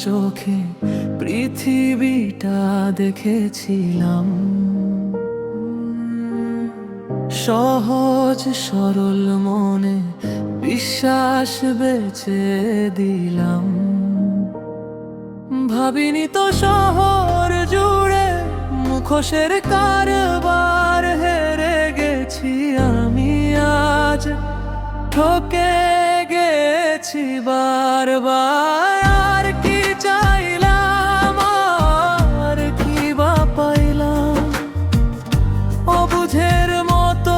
চোখে পৃথিবীটা দেখেছিলাম। সহজ সরল মনে বিশ্বাস বেচে দিলাম। ভাবিনি তো শহর জুড়ে মুখোশের কারবার হেরে গেছি আমি আজ, ঠকে গেছি বারবার। আর কি চাইলাম, আর কি বা পাইলাম, অবুঝের মতো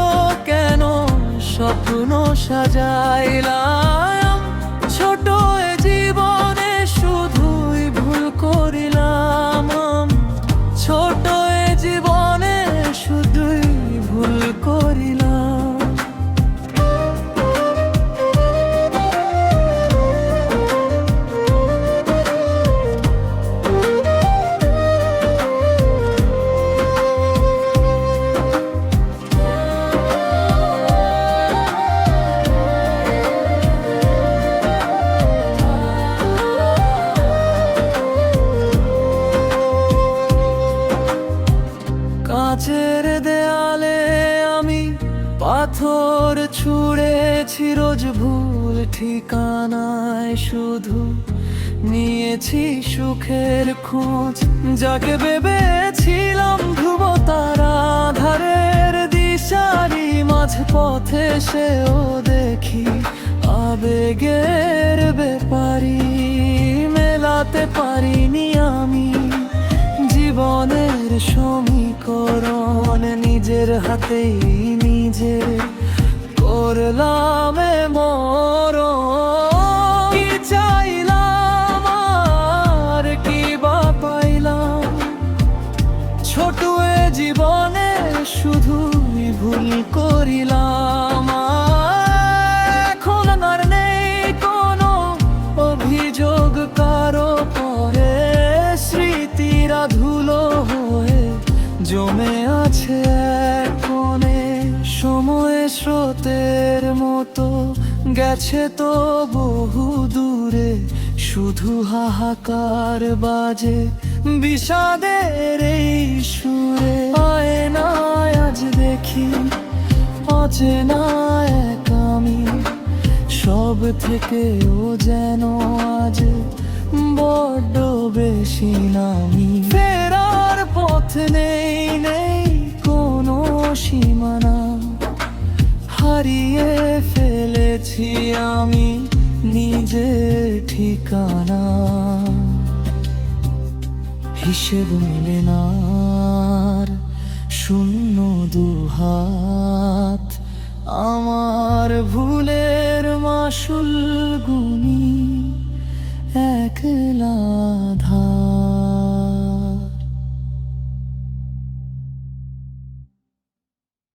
কেন স্বপ্ন সাজাইলাম। ছোট এ জীবনে শুধুই ভুল করিলাম, ছোট এ জীবনে শুধুই ভুল করিলাম। কাঁচের দেয়ালে আমি পাথর ছুঁড়েছি রোজ ভুল ঠিকানায়, শুধু নিয়েছি সুখের খোঁজ। যাকে ভেবেছিলাম ধ্রুব তারা ধারের দিশারি, মাঝ পথে সেও দেখি আবেগের ব্যাপারী। মেলাতে পারিনি আমি জীবনের সমীকরণ, নিজের হাতেই নিজে করলাম মরণ। কি চাইলাম, আর কি বা পাইলাম, ছোট এ জীবনে শুধুই ভুল করিলাম। এখন আর নেই কোনো অভিযোগ কারো পরে, স্মৃতিরা ধুলো হয়ে জমে আছে এক কোণে। সময় স্রোতের মতো গেছে তো বহু দূরে, শুধু হাহাকার বাজে বিষাদের এই সুরে। আয়নায় আজ দেখি অচেনা এক আমি, সব থেকেও যেন আজ বড্ড বেশি নামি। ফেরার পথ নেই, নেই কোনো সীমানা, হারিয়ে ফেলেছি আমি নিজের ঠিকানা। হিসেব মিলে না আর, শূন্য দুহাত, আমার ভুলের মাসুল গুনি একলা।